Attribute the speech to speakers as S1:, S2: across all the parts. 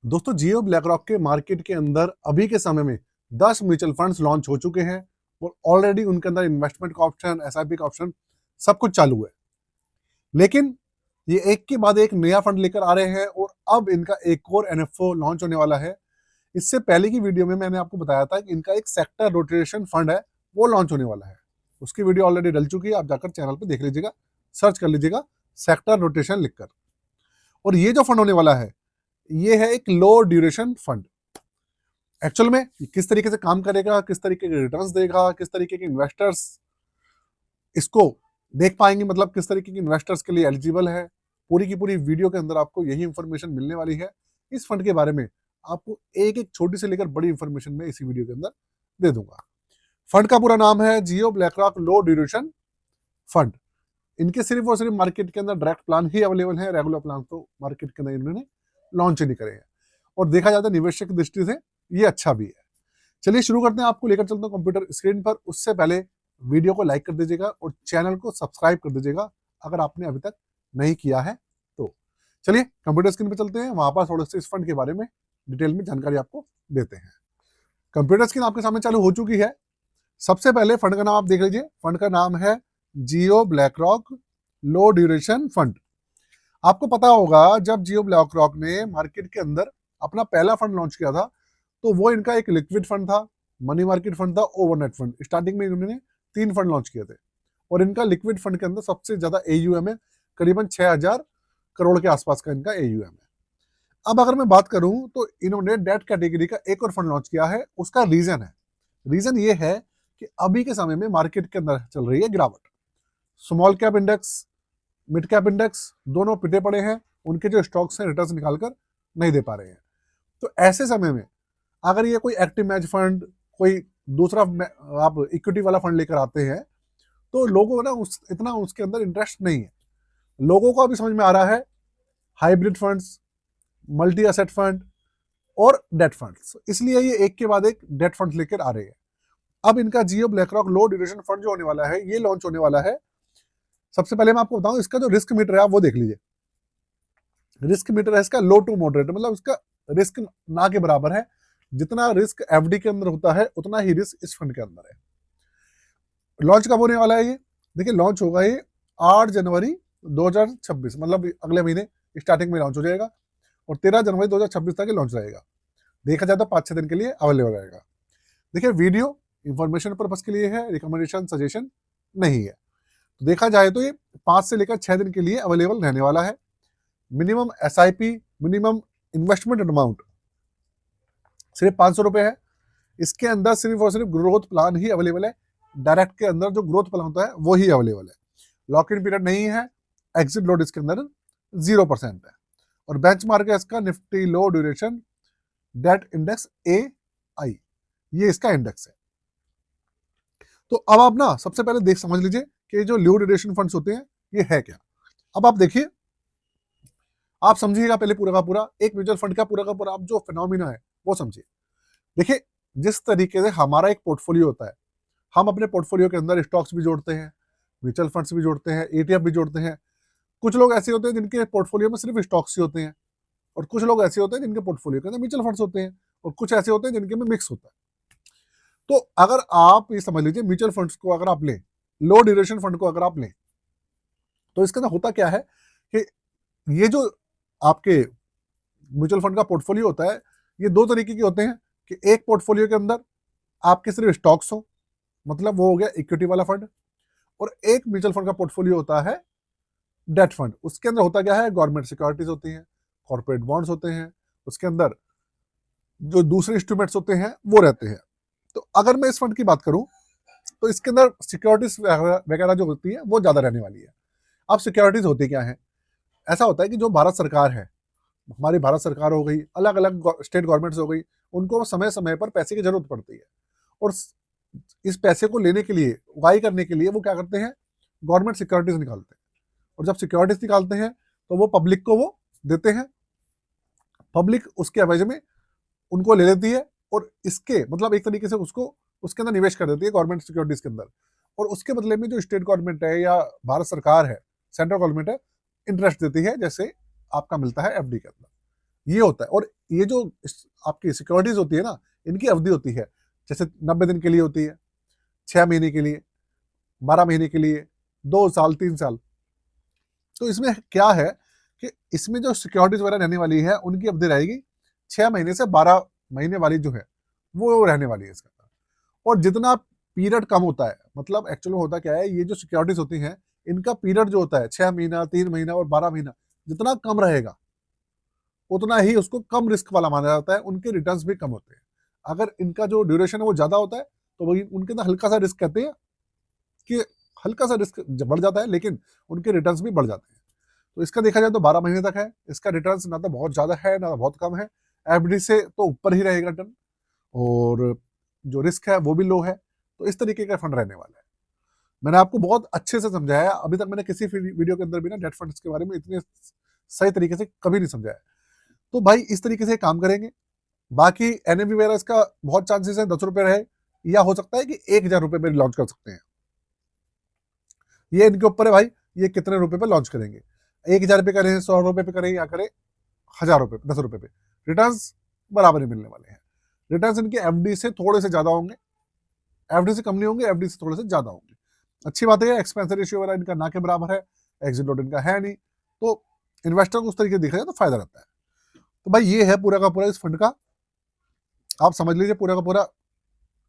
S1: दोस्तों जियो black rock के market के अंदर अभी के समय में 10 म्यूचुअल फंड्स लॉन्च हो चुके हैं और ऑलरेडी उनके अंदर इन्वेस्टमेंट का ऑप्शन, एसआईपी का ऑप्शन सब कुछ चालू है। लेकिन ये एक के बाद एक नया फंड लेकर आ रहे हैं और अब इनका एक और एनएफओ लॉन्च होने वाला है। इससे पहले की वीडियो में मैंने आपको बताया था कि इनका एक सेक्टर रोटेशन फंड है, वो लॉन्च होने वाला है। उसकी वीडियो ऑलरेडी डल चुकी है, आप जाकर चैनल पर देख लीजिएगा, सर्च कर लीजिएगा सेक्टर रोटेशन लिखकर। और ये जो फंड होने वाला है ये है एक लो ड्यूरेशन फंड। एक्चुअल में किस तरीके से काम करेगा, किस तरीके के रिटर्न्स देगा, किस तरीके के इन्वेस्टर्स इसको देख पाएंगे, मतलब किस तरीके के इन्वेस्टर्स के लिए एलिजिबल है, पूरी की पूरी वीडियो के अंदर आपको यही इंफॉर्मेशन मिलने वाली है। इस फंड के बारे में आपको एक एक छोटी से लेकर बड़ी इंफॉर्मेशन में इसी वीडियो के अंदर दे दूंगा। फंड का पूरा नाम है जियो ब्लैक रॉक लो ड्यूरेशन फंड। इनके सिर्फ और सिर्फ मार्केट के अंदर डायरेक्ट प्लान ही अवेलेबल है, रेगुलर प्लान तो मार्केट के अंदर इन्होंने लॉन्च ही नहीं करे हैं। और देखा जाता है निवेशक की दृष्टि से ये अच्छा भी है। चलिए शुरू करते हैं, आपको लेकर चलता हूं कंप्यूटर स्क्रीन पर। उससे पहले वीडियो को लाइक कर दीजिएगा और चैनल को सब्सक्राइब कर दीजिएगा अगर आपने अभी तक नहीं किया है तो। चलिए कंप्यूटर स्क्रीन पर चलते हैं, वहां पर थोड़ा सा इस फंड के बारे में डिटेल में जानकारी आपको देते हैं। कंप्यूटर स्क्रीन आपके सामने चालू हो चुकी है। सबसे पहले फंड का नाम आप देख लीजिए, फंड का नाम है जियो ब्लैक रॉक लो ड्यूरेशन फंड। आपको पता होगा जब जियो ब्लैक रॉक ने मार्केट के अंदर अपना पहला फंड लॉन्च किया था तो वो इनका एक लिक्विड फंड था, मनी मार्केट फंड था, ओवरनाइट फंड। स्टार्टिंग में इन्होंने 3 फंड लॉन्च किए थे और इनका लिक्विड फंड के अंदर सबसे ज्यादा एयूएम है, करीबन 6000 करोड़ के आसपास का इनका एयूएम है। अब अगर मैं बात करूं तो इन्होंने डेट कैटेगरी का एक और फंड लॉन्च किया है। उसका रीजन ये है कि अभी के समय में मार्केट के अंदर चल रही है गिरावट। Small cap index, mid cap index दोनों पिटे पड़े हैं, उनके जो स्टॉक्स हैं रिटर्न निकालकर नहीं दे पा रहे हैं। तो ऐसे समय में अगर ये कोई एक्टिव मैच फंड, कोई दूसरा आप इक्विटी वाला फंड लेकर आते हैं तो लोगों को ना इतना उसके अंदर इंटरेस्ट नहीं है। लोगों को अभी समझ में आ रहा है hybrid funds, multi asset fund और डेट फंड्स, इसलिए ये एक के बाद एक डेट फंड लेकर आ रहे हैं। अब इनका जियो ब्लैक रॉक लो ड्यूरेशन फंड जो होने वाला है ये लॉन्च होने वाला है। सबसे पहले मैं आपको बताऊं इसका जो रिस्क मीटर है आप वो देख लीजिए। रिस्क मीटर है इसका लो टू मॉडरेट, मतलब इसका रिस्क ना के बराबर है। जितना रिस्क एफडी के अंदर होता है उतना ही रिस्क इस फंड के अंदर है। लॉन्च कब होने वाला है ये देखिए, लॉन्च होगा ये 8 जनवरी 2026, मतलब अगले महीने स्टार्टिंग में लॉन्च हो जाएगा और 13 जनवरी 2026 तक लॉन्च रहेगा। देखा जाए तो 5-6 दिन के लिए अवेलेबल रहेगा। देखिए वीडियो इंफॉर्मेशन पर्पज के लिए है, रिकमेंडेशन सजेशन नहीं है। तो देखा जाए तो ये 5 से लेकर 6 दिन के लिए अवेलेबल रहने वाला है। Minimum SIP, minimum investment amount सिर्फ 500 रुपए है। इसके अंदर सिर्फ और सिर्फ ग्रोथ प्लान ही अवेलेबल है। डायरेक्ट के अंदर जो ग्रोथ प्लान होता है वो ही अवेलेबल है। लॉक इन पीरियड नहीं है। एग्जिट लोड इसके अंदर 0% है और बेंचमार्क है इसका निफ्टी लो ड्यूरेशन डेट इंडेक्स AI, ये इसका इंडेक्स है। तो अब आप ना सबसे पहले देख समझ लीजिए कि जो लो ड्यूरेशन फंड्स होते हैं ये है क्या। अब आप देखिए, आप समझिएगा पहले पूरा का पूरा एक म्यूचुअल फंड का पूरा आप जो फिनोमिना है वो समझिए। देखिए जिस तरीके से हमारा एक पोर्टफोलियो होता है, हम अपने पोर्टफोलियो के अंदर स्टॉक्स भी जोड़ते हैं, म्यूचुअल फंड्स भी जोड़ते हैं, ETF भी जोड़ते हैं। कुछ लोग ऐसे होते हैं जिनके पोर्टफोलियो में सिर्फ स्टॉक्स ही होते हैं और कुछ लोग ऐसे होते हैं जिनके पोर्टफोलियो के अंदर म्यूचुअल फंड्स होते हैं और कुछ ऐसे होते हैं जिनके में मिक्स होता है। तो अगर आप ये समझ लीजिए म्यूचुअल फंड्स को अगर आप लें, लो ड्यूरेशन फंड को अगर आप लें तो इसके अंदर होता क्या है कि ये जो आपके म्यूचुअल फंड का पोर्टफोलियो होता है ये 2 तरीके के होते हैं कि एक पोर्टफोलियो के अंदर आपके सिर्फ स्टॉक्स हो, मतलब वो हो गया इक्विटी वाला फंड, और एक म्यूचुअल फंड का पोर्टफोलियो होता है डेट फंड। उसके अंदर होता क्या है, गवर्नमेंट सिक्योरिटीज होती हैं, कॉर्पोरेट बॉन्ड्स होते हैं, उसके अंदर जो दूसरे इंस्ट्रूमेंट्स होते हैं वो रहते हैं। तो अगर मैं इस फंड की बात करूं तो इसके अंदर सिक्योरिटीज वगैरह जो होती है वो ज्यादा रहने वाली है। अब सिक्योरिटीज होती क्या है, ऐसा होता है कि जो भारत सरकार है, हमारी भारत सरकार हो गई, अलग अलग स्टेट गवर्नमेंट्स हो गई, उनको समय समय पर पैसे की जरूरत पड़ती है और इस पैसे को लेने के लिए, उगाई करने के लिए वो क्या करते हैं, गवर्नमेंट सिक्योरिटीज निकालते हैं। और जब सिक्योरिटीज निकालते हैं तो वो पब्लिक को वो देते हैं, पब्लिक उसके एवज में उनको ले लेती है और इसके मतलब एक तरीके से उसको उसके अंदर निवेश कर देती है गवर्नमेंट सिक्योरिटीज के अंदर। और उसके बदले में जो स्टेट गवर्नमेंट है या भारत सरकार है, सेंट्रल गवर्नमेंट है, इंटरेस्ट देती है, जैसे आपका मिलता है एफडी के अंदर। ये होता है। और ये जो आपकी सिक्योरिटीज होती है ना, इनकी अवधि होती है, जैसे 90 दिन के लिए होती है, 6 महीने के लिए, 12 महीने के लिए, 2 साल, 3 साल। तो इसमें क्या है कि इसमें जो सिक्योरिटीज वगैरह रहने वाली है, उनकी अवधि रहेगी 6 महीने से 12 महीने वाली जो है, वो रहने वाली है इसके अंदर। और जितना पीरियड कम होता है, मतलब एक्चुअल में होता क्या है, ये जो सिक्योरिटीज होती हैं, इनका पीरियड जो होता है 6 महीना, 3 महीना और 12 महीना, जितना कम रहेगा उतना ही उसको कम रिस्क वाला माना जाता है, उनके रिटर्न्स भी कम होते हैं। अगर इनका जो ड्यूरेशन है वो ज्यादा होता है, तो वही उनके अंदर हल्का सा रिस्क कहते हैं कि हल्का सा रिस्क बढ़ जाता है, लेकिन उनके रिटर्न्स भी बढ़ जाते हैं। तो इसका देखा जाए तो 12 महीने तक है, इसका रिटर्न्स ना तो बहुत ज्यादा है ना बहुत कम है, एफडी से तो ऊपर ही रहेगा रिटर्न, और जो रिस्क है वो भी लो है। तो इस तरीके का फंड रहने वाला है। मैंने आपको बहुत अच्छे से समझाया, अभी तक मैंने किसी वीडियो के अंदर भी ना डेट फंड्स के बारे में इतने सही तरीके से कभी नहीं समझाया। तो भाई इस तरीके से काम करेंगे। बाकी एनएवी वगैरह इसका बहुत चांसेस है 10 रुपए रहे, या हो सकता है कि 1,000 रुपए पे लॉन्च कर सकते हैं। ये इनके ऊपर है भाई, ये कितने रुपए पे लॉन्च करेंगे, 1,000 पे करें, 100 रुपए पे करें, या करें 1,000 रुपए, 10 रुपए पे, रिटर्न बराबर ही मिलने वाले हैं। रिटर्न इनके एफडी से थोड़े से ज्यादा होंगे, एफडी से कम नहीं होंगे, एफडी से थोड़े से ज्यादा होंगे। अच्छी बात है, एक्सपेंस रेशियो वगैरह इनका ना के बराबर है, एग्जिट लोड इनका है नहीं, तो इन्वेस्टर को उस तरीके से देखा जाए तो फायदा रहता है। तो भाई ये है पूरा का पूरा इस फंड का, आप समझ लीजिए पूरा का पूरा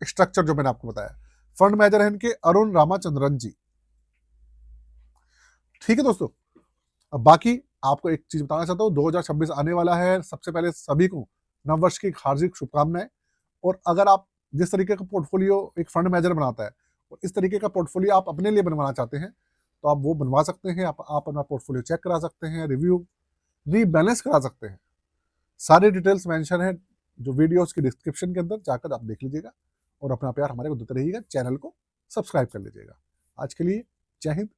S1: स्ट्रक्चर जो मैंने आपको बताया। फंड मैनेजर है इनके अरुण रामाचंद्रन जी। ठीक है दोस्तों, अब बाकी आपको एक चीज बताना चाहता हूँ, 2026 आने वाला है। सबसे पहले सभी को नववर्ष की हार्दिक शुभकामनाएं। और अगर आप जिस तरीके का पोर्टफोलियो एक फंड मैनेजर बनाता है, और इस तरीके का पोर्टफोलियो आप अपने लिए बनवाना चाहते हैं, तो आप वो बनवा सकते हैं। आप अपना पोर्टफोलियो चेक करा सकते हैं, रिव्यू रीबैलेंस करा सकते हैं। सारी डिटेल्स मेंशन है जो वीडियोस की डिस्क्रिप्शन के अंदर, जाकर आप देख लीजिएगा। और अपना प्यार हमारे को देते रहिएगा, चैनल को सब्सक्राइब कर लीजिएगा। आज के लिए जय हिंद।